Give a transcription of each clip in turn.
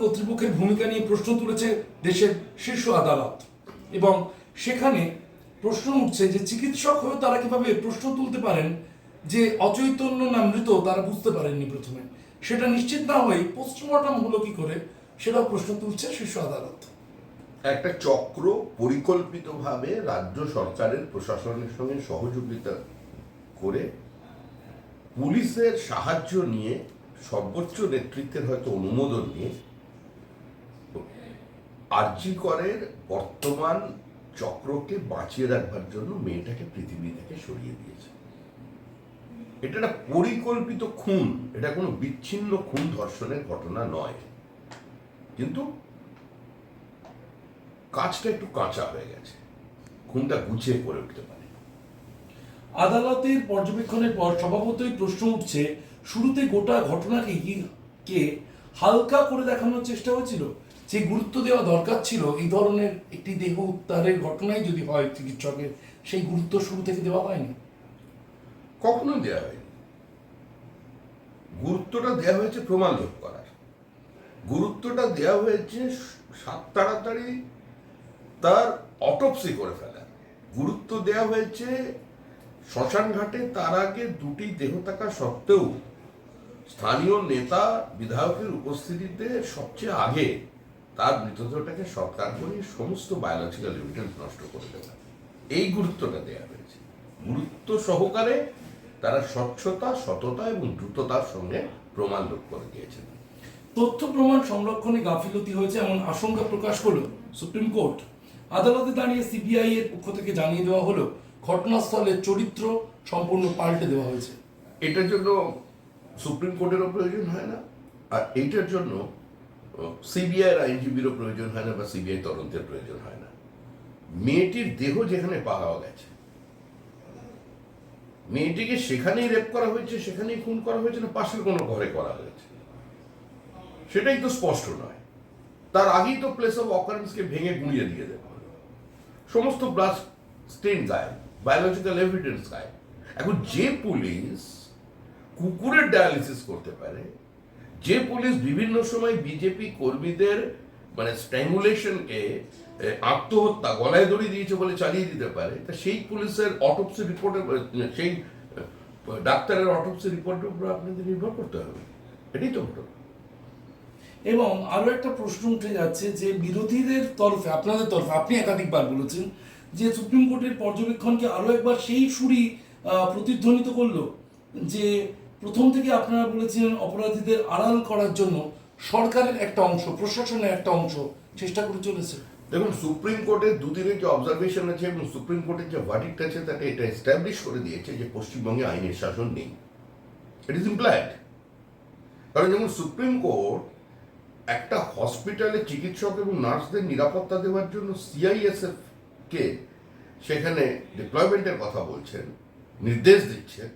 কর্তৃপক্ষের ভূমিকা নিয়ে প্রশ্ন তুলেছে দেশের শীর্ষ আদালত, এবং সেখানে প্রশ্ন উঠছে যে চিকিৎসক হয়েও তারা কিভাবে প্রশ্ন তুলতে পারেন যে অচৈতন্য না মৃত তারা বুঝতে পারেননি প্রথমে, সেটা নিশ্চিত না হয়ে পোস্টমর্টম হলো কি করে সেটাও প্রশ্ন তুলছে শীর্ষ আদালত। একটা চক্র পরিকল্পিতভাবে রাজ্য সরকারের প্রশাসনের সঙ্গে সহযোগিতা করে পুলিশের সাহায্য নিয়ে, সর্বোচ্চ নেতৃত্বের হয়তো অনুমোদন নিয়ে আরজি করের বর্তমান চক্রকে বাঁচিয়ে রাখবার জন্য মেয়েটাকে পৃথিবী থেকে সরিয়ে দিয়েছে। এটা একটা পরিকল্পিত খুন, এটা কোনো বিচ্ছিন্ন খুন ধর্ষণের ঘটনা নয়, কিন্তু কাজটা একটু কাঁচা হয়ে গেছে, খুনটা গুছিয়ে করে উঠতে পারে। আদালতের পর্যবেক্ষণের পর স্বভাবতই প্রশ্ন উঠছে, শুরুতে গোটা ঘটনাকে কে হালকা করে দেখানোর চেষ্টা হয়েছিল, যে গুরুত্ব দেওয়া দরকার ছিল এই ধরনের একটি দেহ উদ্ধারের ঘটনায় যদি হয় চিকিৎসকের, সেই গুরুত্ব শুরু থেকে দেওয়া হয়নি। কখনোই দেওয়া হয়নি। গুরুত্বটা দেওয়া হয়েছে প্রমাণ লোপ করার, গুরুত্বটা দেওয়া হয়েছে সাত তাড়াতাড়ি তার অটোপসি করে ফেলার, গুরুত্ব দেওয়া হয়েছে শ্মশান ঘাটে তার আগে দুটি দেহ থাকা সত্ত্বেও স্থানীয় নেতা বিধায়কের উপস্থিতিতে সবচেয়ে আগে তার মৃতদেহটাকে সৎকার করে সমস্ত বায়োলজিক্যাল এভিডেন্স নষ্ট করে দেওয়া, এই গুরুত্বটা দেওয়া হয়েছে। গুরুত্ব সহকারে তারা স্বচ্ছতা, সততা এবং দ্রুততার সঙ্গে প্রমাণ লোপ করে দিয়েছেন। তথ্য প্রমাণ সংরক্ষণে গাফিলতি হয়েছে এমন আশঙ্কা প্রকাশ করল সুপ্রিম কোর্ট। আদালতে দাঁড়িয়ে সিবিআই এর পক্ষ থেকে জানিয়ে দেওয়া হলো ঘটনাস্থলের চরিত্র সম্পূর্ণ পাল্টে দেওয়া হয়েছে। এটার জন্য সুপ্রিম কোর্টেরও প্রয়োজন হয় না, আর এইটার জন্য সিবিআই আইনজীবীরও প্রয়োজন হয় না, বা সিবিআই তদন্তের প্রয়োজন হয় না। মেয়েটির দেহ যেখানে পাওয়া গেছে, মেয়েটিকে সেখানেই রেপ করা হয়েছে, সেখানেই খুন করা হয়েছে, না পাশের কোনো ঘরে করা হয়েছে, সেটাই তো স্পষ্ট নয়। তার আগেই তো প্লেস অফ অকারেন্সকে ভেঙে গুঁড়িয়ে দিয়ে দেওয়া হলো, সমস্ত ব্লাড স্টেন গায়েব, বায়োলজিক্যাল এভিডেন্স গায়েব। এখন যে পুলিশ কুকুরের ডায়ালিসিস করতে পারে, যে পুলিশ বিভিন্ন সময় বিজেপি কর্মীদের মানে স্ট্র্যাঙ্গুলেশনকে আত্মহত্যা গলায় দড়ি দিয়েছে বলে চালিয়ে দিতে পারে, তা সেই পুলিশের অটোপসি রিপোর্টের, সেই ডাক্তারের অটোপসি রিপোর্টের উপর আপনাদের নির্ভর করতে হবে, এটাই তো ঘটনা। এবং আরো একটা প্রশ্ন উঠে যাচ্ছে যে বিরোধীদের তরফে, আপনাদের তরফে আপনি একাধিকবার বলেছেন যে সুপ্রিম কোর্টের পর্যবেক্ষণকে আরো একবার সেই সুরই প্রতিধ্বনিত করলো যে প্রথম থেকে আপনারা বলেছিলেন অপরাধীদের আড়াল করার জন্য সরকারের একটা অংশ, প্রশাসনের একটা অংশ চেষ্টা করে চলেছে। দেখুন, সুপ্রিম কোর্টের দুদিনের যে অবজারভেশন আছে এবং সুপ্রিম কোর্টের যে ভার্ডিক্ট আছে, তাতে এটা এস্টাবলিশ করে দিয়েছে যে পশ্চিমবঙ্গে আইনের শাসন নেই। It is implied. কারণ যেমন সুপ্রিম কোর্ট একটা হসপিটালে চিকিৎসক এবং নার্সদের নিরাপত্তা দেওয়ার জন্য সিআইএসএফ কে সেখানে ডিপ্লয়মেন্টের কথা বলছেন, নির্দেশ দিচ্ছেন,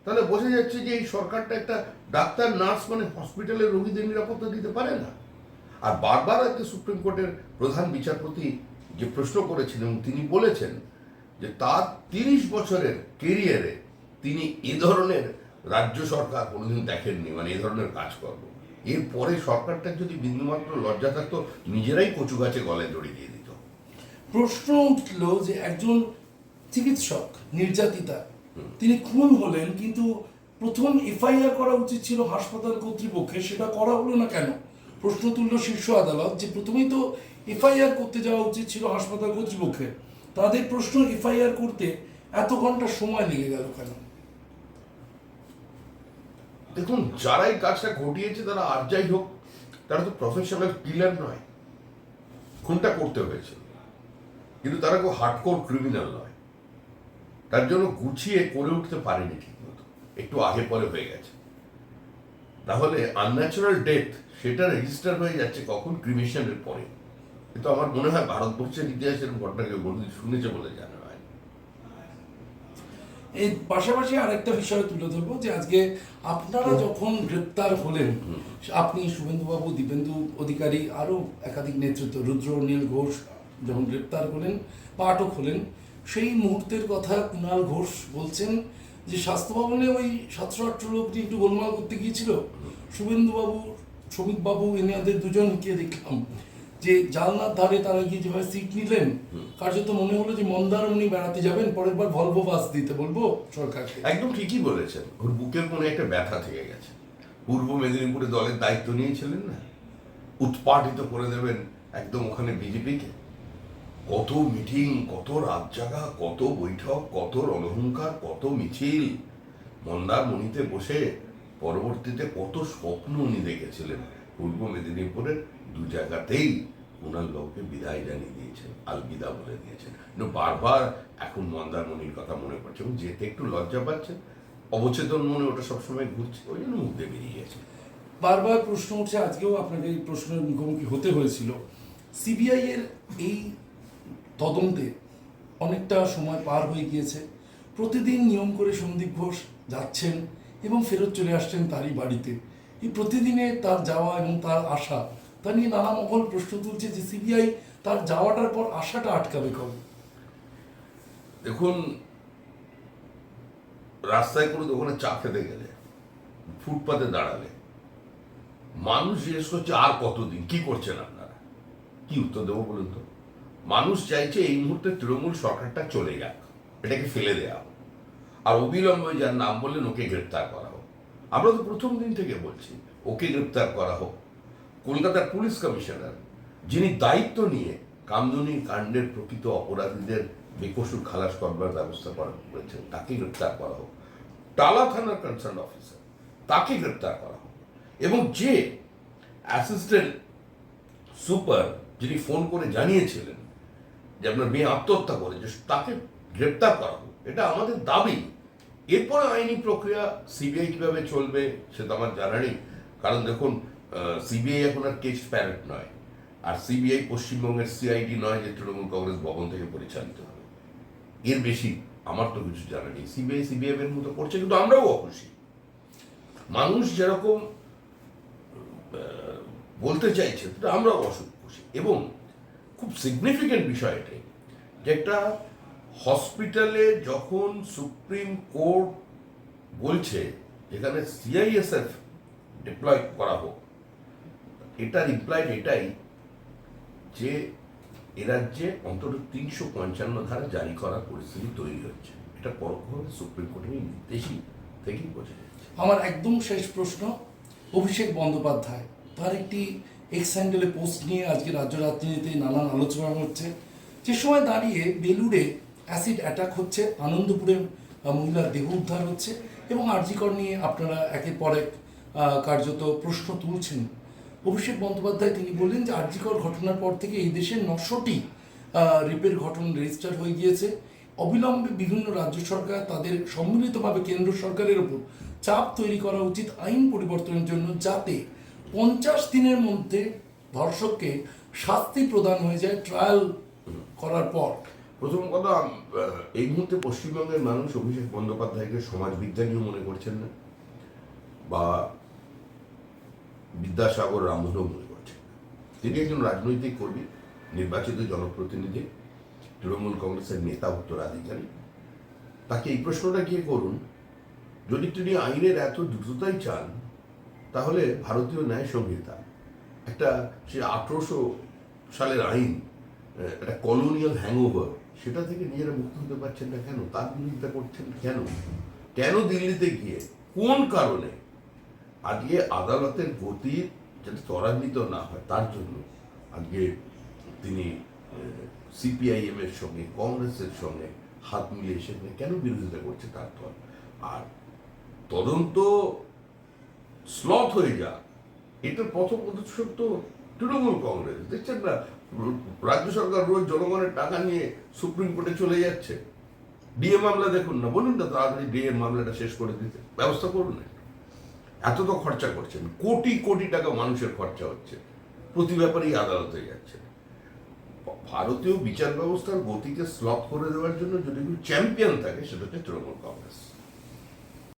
তাহলে বোঝা যাচ্ছে যে এই সরকারটা একটা ডাক্তার, নার্স মানে হসপিটালের রোগীদের নিরাপত্তা দিতে পারে না। আর বারবার একটা সুপ্রিম কোর্টের প্রধান বিচারপতি যে প্রশ্ন করেছিলেন, তিনি বলেছেন যে তার 30 বছরের কেরিয়ারে তিনি এ ধরনের রাজ্য সরকার কোনোদিন দেখেননি, মানে এ ধরনের কাজকর্ম। এরপরে সরকারটা যদি বিন্দুমাত্র লজ্জা থাকতো, নিজেরাই কচু গাছে গলায় দড়ি দিয়ে দিত। প্রশ্ন উঠল যে একজন চিকিৎসক নির্যাতিতা, তিনি খুন হলেন, কিন্তু প্রথম এফআইআর করা উচিত ছিল হাসপাতাল কর্তৃপক্ষের, সেটা করা হলো না কেন? প্রশ্ন তুলল শীর্ষ আদালত যে প্রথমেই তো এফআইআর করতে যাওয়া উচিত ছিল হাসপাতাল কর্তৃপক্ষের, তাদের প্রশ্ন এফআইআর করতে এত ঘন্টা সময় লেগে গেল কেন? দেখুন, যারাই কাজটা ঘটিয়েছে তারা আর যাই হোক, তারা তো প্রফেশনাল কিলার নয়। খুনটা করতে হয়েছে, কিন্তু তারা কেউ হার্ডকোর ক্রিমিনাল নয়। তার জন্য গুছিয়ে করে উঠতে পারেনি ঠিক মতো, একটু আগে পরে হয়ে গেছে। তাহলে আনন্যাচারাল ডেথ সেটা রেজিস্টার হয়ে যাচ্ছে কখন? ক্রিমেশনের পরে। কিন্তু আমার মনে হয় ভারতবর্ষের ইতিহাসের ঘটনা কেউ শুনেছে বলে জানা হয়। এই পাশাপাশি আরেকটা বিষয় তুলে ধরবো যে আজকে আপনারা যখন গ্রেপ্তার হলেন, আপনি, শুভেন্দুবাবু, দীপেন্দু অধিকারী, আরো একাধিক নেতৃত্ব, রুদ্র নীল ঘোষ যখন গ্রেপ্তার হলেন বা আটক হলেন, সেই মুহূর্তের কথা কুণাল ঘোষ বলছেন যে স্বাস্থ্য ভবনে ওই 700-800 লোক একটু গোলমাল করতে গিয়েছিল, শুভেন্দুবাবু শ্রমিকবাবু এনাদের দুজনকে দেখলাম যে জানলার ধারে তারা গিয়ে যেভাবে সিট নিলেন, কার্যত মনে হলো যে মন্দারমণি বেড়াতে যাবেন, পরের বার ভলভো বাস দিতে বলবো সরকারকে। একদম ঠিকই বলেছেন, ওর বুকের কোণে একটা ব্যথা থেকে গেছে। পূর্ব মেদিনীপুরে দলের দায়িত্ব নিয়েছিলেন না, উৎপাটিত করে দেবেন একদম ওখানে বিজেপিকে। কত মিটিং, কত রাত জাগা, কত বৈঠক, কত রণহুঙ্কার, কত মিছিল, মন্দারমণিতে বসে পরবর্তীতে কত স্বপ্ন উনি দেখেছিলেন। পূর্ব মেদিনীপুরের দু জায়গাতেই ওনার লোককে বিদায় জানিয়ে দিয়েছেন, আলবিদা বলে দিয়েছেন। কিন্তু বারবার এখন মন্দারমণির কথা মনে পড়ছে এবং যেতে একটু লজ্জা পাচ্ছেন, অবচেতন মনে ওটা সবসময় ঘুরছে, ওই জন্য মুখ দিয়ে বেরিয়ে গেছে। বারবার প্রশ্ন উঠছে, আজকেও আপনাকে এই প্রশ্নের মুখোমুখি হতে হয়েছিল। সিবিআই এর এই তদন্তে অনেকটা সময় পার হয়ে গিয়েছে, প্রতিদিন নিয়ম করে সন্দীপ ঘোষ যাচ্ছেন এবং ফেরত চলে আসছেন তারই বাড়িতে। এই প্রতিদিনে তার যাওয়া এবং তার আসা, তা নিয়ে নানা মহল প্রশ্ন তুলছে যে সিবিআই তার যাওয়াটার পর আসাটা আটকাবে কবে। দেখুন, রাস্তায় কোনো দোকানে চা খেতে গেলে, ফুটপাতে দাঁড়ালে মানুষ জিজ্ঞেস করছে আর কতদিন, কি করছেন আপনারা, কি উত্তর দেবো বলুন তো? মানুষ চাইছে এই মুহূর্তে তৃণমূল সরকারটা চলে যাক, এটাকে ফেলে দেওয়া হোক, আর অবিলম্বে যার নাম বললেন ওকে গ্রেপ্তার করা হোক। আমরা তো প্রথম দিন থেকে বলছি ওকে গ্রেপ্তার করা হোক। কলকাতার পুলিশ কমিশনার, যিনি দায়িত্ব নিয়ে কামদুনি কাণ্ডের প্রকৃত অপরাধীদের বেকসুর খালাস করবার ব্যবস্থা করেছেন, তাকে গ্রেপ্তার করা হোক। টালা থানার কনসার্ন অফিসার, তাকে গ্রেপ্তার করা হোক। এবং যে অ্যাসিস্ট্যান্ট সুপার, যিনি ফোন করে জানিয়েছিলেন যে আপনার মেয়ে আত্মহত্যা করেছে, তাকে গ্রেপ্তার করা হোক, এটা আমাদের দাবি। এরপরে আইনি প্রক্রিয়া সিবিআই কিভাবে চলবে সে তো আমার জানা নেই। কারণ দেখুন, সিবিআই এখন আর কেস প্যারেট নয়, আর সিবিআই পশ্চিমবঙ্গের সিআইডি নয় যে তৃণমূল কংগ্রেস ভবন থেকে পরিচালিত হবে। এর বেশি আমার তো কিছু জানা নেই। সিবিআই এর মতো করছে, কিন্তু আমরাও অখুশি। মানুষ যেরকম বলতে চাইছে আমরাও অসুখী। এবং খুব সিগনিফিকেন্ট বিষয় এটাই যে একটা হসপিটালে যখন সুপ্রিম কোর্ট বলছে যেখানে সিআইএসএফ ডিপ্লয় করা হোক, এটার ইমপ্লাইড এটাই যে এ রাজ্যে অন্তত 355 ধারা জারি করার পরিস্থিতি তৈরি হচ্ছে। এটা পরোক্ষভাবে সুপ্রিম কোর্টের নির্দেশই থেকেই বোঝা যাচ্ছে। আমার একদম শেষ প্রশ্ন, অভিষেক বন্দ্যোপাধ্যায় তার একটি এক্স হ্যান্ডেলে পোস্ট নিয়ে আজকে রাজ্য রাজনীতিতে নানান আলোচনা হচ্ছে। যে সময় দাঁড়িয়ে বেলুড়ে অ্যাসিড অ্যাটাক হচ্ছে, আনন্দপুরে মহিলার দেহ উদ্ধার হচ্ছে এবং আরজিকর নিয়ে আপনারা একের পর এক কার্যত প্রশ্ন তুলছেন। অভিষেক বন্দ্যোপাধ্যায় তিনি বললেন যে আরজিকর ঘটনার পর থেকে এই দেশের 900টি রেপের ঘটনা রেজিস্টার হয়ে গিয়েছে। অবিলম্বে বিভিন্ন রাজ্য সরকার তাদের সম্মিলিতভাবে কেন্দ্র সরকারের উপর চাপ তৈরি করা উচিত আইন পরিবর্তনের জন্য, যাতে 50 দিনের মধ্যে ধর্ষককে শাস্তি প্রদান হয়ে যায় ট্রায়াল করার পর। প্রথম কথা, এই মুহূর্তে পশ্চিমবঙ্গের মানুষ অভিষেক বন্দ্যোপাধ্যায়কে সমাজবিজ্ঞানীও মনে করছেন না, বা বিদ্যাসাগর রামমোহনও মনে করছেন না। তিনি একজন রাজনৈতিক কর্মী, নির্বাচিত জনপ্রতিনিধি, তৃণমূল কংগ্রেসের নেতা, উত্তরাধিকারী। তাকে এই প্রশ্নটা গিয়ে করুন, যদি তিনি আইনের এত দ্রুততাই চান, তাহলে ভারতীয় ন্যায় সংহিতা, একটা সে 1800 সালের আইন, একটা কলোনিয়াল হ্যাংওভার, সেটা থেকে নিজেরা মুক্ত হতে পারছেন না কেন? তার বিরোধিতা করছেন কেন? কেন দিল্লিতে গিয়ে, কোন কারণে? আজকে আদালতের গতি যাতে ত্বরান্বিত না হয় তার জন্য আজকে তিনি সিপিআইএম এর সঙ্গে, কংগ্রেসের সঙ্গে হাত মিলিয়ে সেখানে কেন বিরোধিতা করছে তার দল? আর তদন্ত স্লথ হয়ে যাক, এটার প্রথম প্রদর্শক তো তৃণমূল কংগ্রেস। দেখছেন না, রাজ্য সরকার রোজ জনগণের টাকা নিয়ে সুপ্রিম কোর্টে চলে যাচ্ছে। ডিএ মামলা দেখুন না, বলুন না তাড়াতাড়ি ডিএ মামলাটা শেষ করে দিতে ব্যবস্থা করুন না। এত তো খরচা করছেন, কোটি কোটি টাকা মানুষের খরচা হচ্ছে, প্রতি ব্যাপারেই আদালতে যাচ্ছে। ভারতীয় বিচার ব্যবস্থার গতিকে স্লথ করে দেওয়ার জন্য যদি কেউ চ্যাম্পিয়ন থাকে, সেটা হচ্ছে তৃণমূল কংগ্রেস।